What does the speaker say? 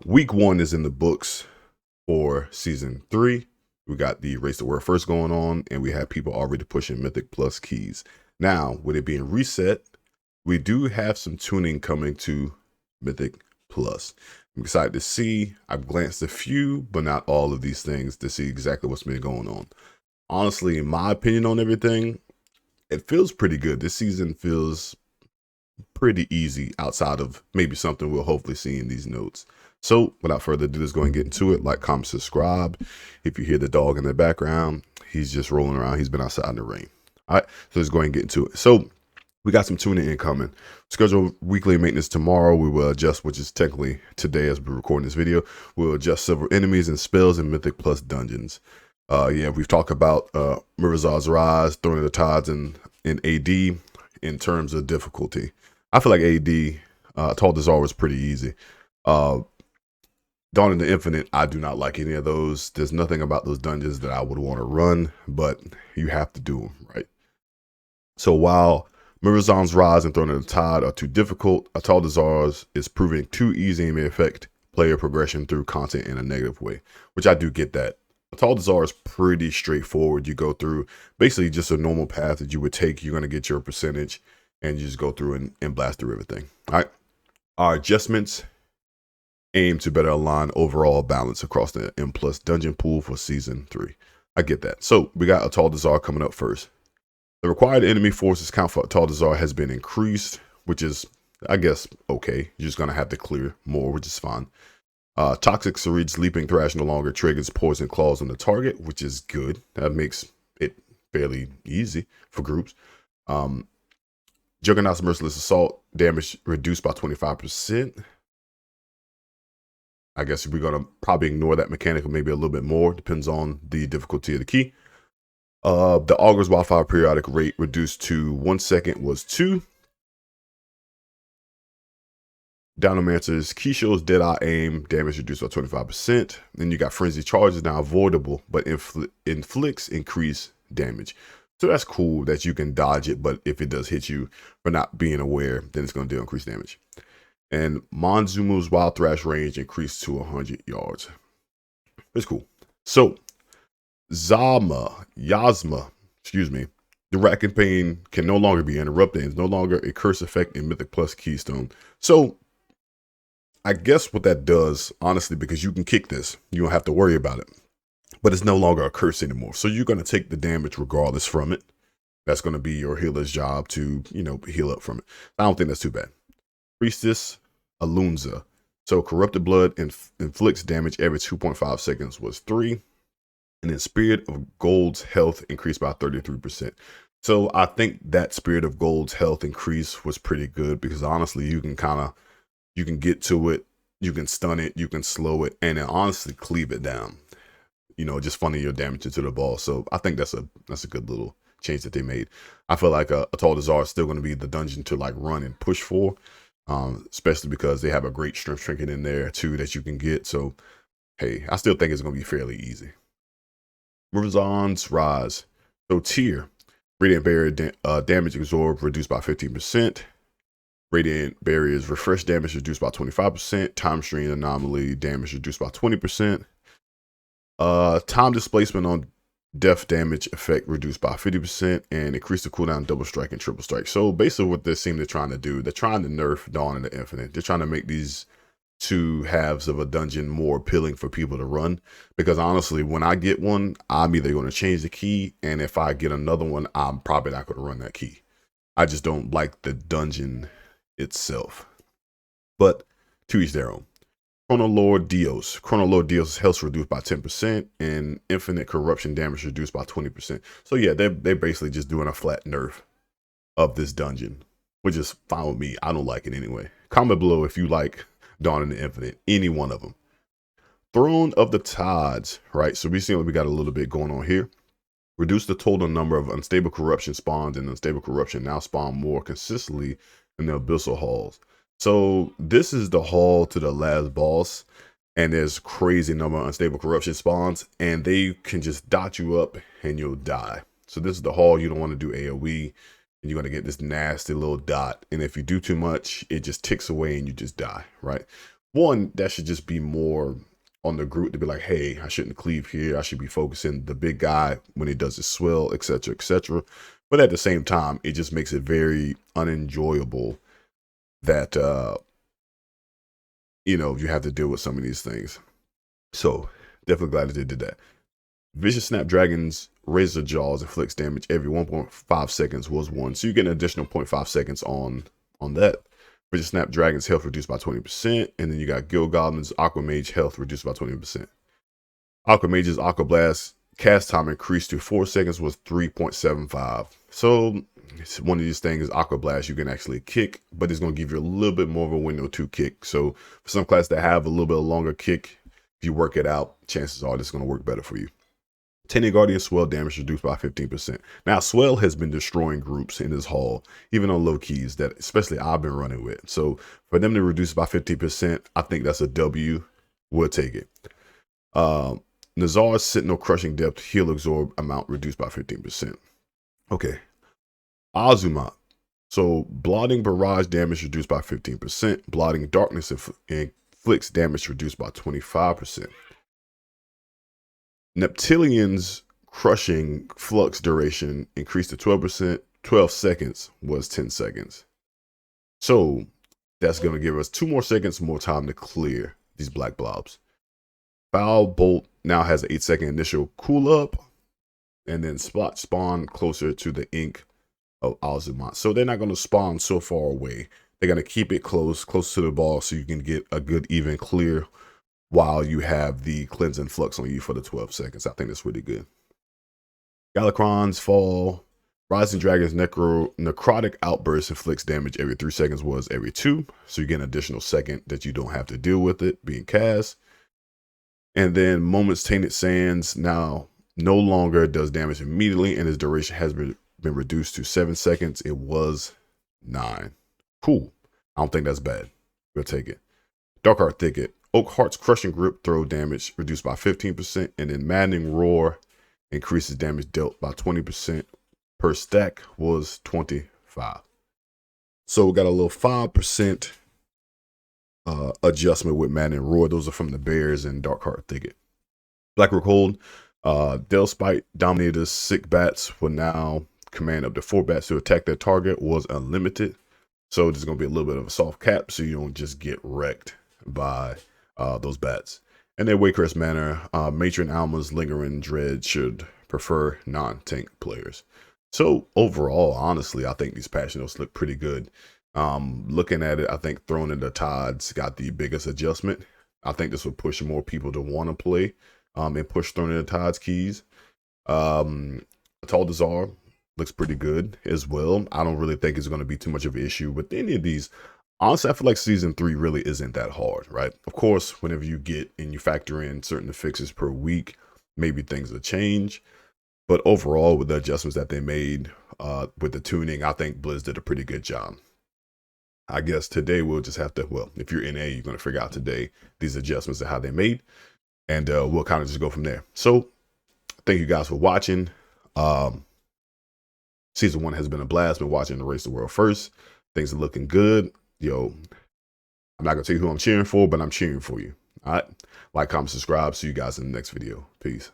Week 1 is in the books for season 3. We got the Race to World First going on, and we have people already pushing Mythic Plus keys. Now, with it being reset, we do have some tuning coming to Mythic Plus. I'm excited to see. I've glanced a few, but not all of these things to see exactly what's been going on. Honestly, in my opinion on everything, it feels pretty good. This season feels pretty easy outside of maybe something we'll hopefully see in these notes. So without further ado, let's go and get into it. Like, comment, subscribe. If you hear the dog in the background, he's just rolling around. He's been outside in the rain. All right, so let's go ahead and get into it. So we got some tuning incoming. Scheduled weekly maintenance tomorrow. We will adjust, which is technically today as we're recording this video. We'll adjust several enemies and spells in Mythic Plus dungeons. Yeah, we've talked about Mirazar's Rise, Throwing of the Tides, in AD in terms of difficulty. I feel like AD, Taldazar was pretty easy. Dawn of the Infinite, I do not like any of those. There's nothing about those dungeons that I would want to run, but you have to do them, right? So while Mirazar's Rise and Throwing of the Tide are too difficult, Taldazar's is proving too easy and may affect player progression through content in a negative way, which I do get that. Taldazar is pretty straightforward. You go through basically just a normal path that you would take. You're going to get your percentage, and you just go through and blast through everything. All right. Our adjustments aim to better align overall balance across the M Plus dungeon pool for season 3. I get that. So we got Taldazar coming up first. The required enemy forces count for Taldazar has been increased, which is, I guess, okay. You're just going to have to clear more, which is fine. Toxic Sarid's Leaping Thrash no longer triggers poison claws on the target, which is good. That makes it fairly easy for groups. Juggernaut's Merciless Assault damage reduced by 25%. I guess we're going to probably ignore that mechanic or maybe a little bit more. Depends on the difficulty of the key. The Augur's Wildfire periodic rate reduced to 1 second was 2. Downomancer's Keysho's Deadeye Aim damage reduced by 25%. Then you got Frenzy Charge is now avoidable, but inflicts increased damage. So that's cool that you can dodge it, but if it does hit you for not being aware, then it's going to do increased damage. And Monzumu's Wild Thrash range increased to 100 yards. It's cool. So Yasma, the rat campaign can no longer be interrupted and is no longer a curse effect in Mythic Plus Keystone. So I guess what that does, honestly, because you can kick this, you don't have to worry about it. But it's no longer a curse anymore. So you're going to take the damage regardless from it. That's going to be your healer's job to, heal up from it. I don't think that's too bad. Priestess Alunza. So Corrupted Blood inflicts damage every 2.5 seconds was 3. And then Spirit of Gold's health increased by 33%. So I think that Spirit of Gold's health increase was pretty good because honestly, you can get to it, you can stun it, you can slow it, and then honestly cleave it down. Just funnel your damage into the ball. So I think that's a good little change that they made. I feel like a Taldazar is still going to be the dungeon to like run and push for, especially because they have a great strength trinket in there too that you can get. So hey, I still think it's going to be fairly easy. Mirazar's Rise. So tier, Radiant Barrier damage absorbed reduced by 15%. Radiant Barrier's refresh damage reduced by 25%. Time Strain Anomaly damage reduced by 20%. Time displacement on death damage effect reduced by 50%. And increase the cooldown double strike and triple strike. So basically what they seem to trying to do, they're trying to nerf Dawn of the Infinite. They're trying to make these two halves of a dungeon more appealing for people to run. Because honestly, when I get one, I'm either going to change the key. And if I get another one, I'm probably not going to run that key. I just don't like the dungeon itself, but to each their own. Chrono Lord Dios health reduced by 10% and infinite corruption damage reduced by 20%. So yeah, they're basically just doing a flat nerf of this dungeon, which is fine with me. I don't like it anyway. Comment below if you like Dawn of the Infinite, any one of them. Throne of the Tides, right? So we see we got a little bit going on here. Reduce the total number of unstable corruption spawns, and unstable corruption now spawn more consistently in the abyssal halls. So this is the hall to the last boss, and there's crazy number of unstable corruption spawns, and they can just dot you up and you'll die. So this is the hall you don't want to do AoE, and you're going to get this nasty little dot, and if you do too much, it just ticks away and you just die, right? one, that should just be more on the group to be like, hey, I shouldn't cleave here. I should be focusing the big guy when he does his swell, etc., etc. But at the same time, it just makes it very unenjoyable that you have to deal with some of these things. So definitely glad that they did that. Vicious Snapdragon's Razor Jaws inflicts damage every 1.5 seconds was one. So you get an additional 0.5 seconds on that. Vicious Snapdragon's health reduced by 20%. And then you got Guild Goblin's Aquamage health reduced by 20%. Aquamage's Aqua Blast cast time increased to 4 seconds was 3.75. So it's one of these things, Aqua Blast, you can actually kick, but it's going to give you a little bit more of a window to kick. So for some classes that have a little bit longer kick, if you work it out, chances are this is going to work better for you. Tenny Guardian Swell damage reduced by 15%. Now, Swell has been destroying groups in this haul, even on low keys that especially I've been running with. So for them to reduce by 15%, I think that's a W. We'll take it. Nazar's Sentinel Crushing Depth Heal Absorb amount reduced by 15%. Okay. Azumah. So Blotting Barrage damage reduced by 15%. Blotting Darkness inflicts damage reduced by 25%. Neptilian's Crushing Flux duration increased to 12%. 12 seconds was 10 seconds. So that's going to give us 2 more seconds, more time to clear these black blobs. Foul Bolt now has an 8-second initial cool up, and then spot spawn closer to the ink of Azumah. So they're not going to spawn so far away. They're going to keep it close to the ball so you can get a good even clear while you have the cleansing flux on you for the 12 seconds. I think that's really good. Galakrond's Fall. Rising Dragon's Necrotic Outburst inflicts damage every 3 seconds was every 2. So you get an additional second that you don't have to deal with it being cast. And then Moment's Tainted Sands now no longer does damage immediately, and its duration has been reduced to 7 seconds. It was 9. Cool. I don't think that's bad. We'll take it. Darkheart Thicket. Oakheart's Crushing Grip throw damage reduced by 15%, and then Maddening Roar increases damage dealt by 20%. Per stack was 25. So we got a little 5% adjustment with Maddening Roar. Those are from the Bears and Darkheart Thicket. Blackrock Hold. Delspite Dominator's Sick Bats will now command up to 4 bats to attack their target was unlimited. So there's going to be a little bit of a soft cap so you don't just get wrecked by those bats. And then Waycrest Manor, Matron Alma's Lingering Dread should prefer non-tank players. So overall, honestly, I think these patch notes look pretty good. Looking at it, I think Throne in the Tides got the biggest adjustment. I think this will push more people to want to play and push Throne in the Tides keys. Taldazar looks pretty good as well. I don't really think it's going to be too much of an issue with any of these. Honestly, I feel like Season 3 really isn't that hard, right? Of course, whenever you get and you factor in certain fixes per week, maybe things will change. But overall, with the adjustments that they made with the tuning, I think Blizz did a pretty good job. I guess today we'll just have to, well, if you're NA, you're going to figure out today these adjustments and how they made. And we'll kind of just go from there. So thank you guys for watching. Season 1 has been a blast. Been watching the Race the World first. Things are looking good. Yo, I'm not going to tell you who I'm cheering for, but I'm cheering for you. All right. Like, comment, subscribe. See you guys in the next video. Peace.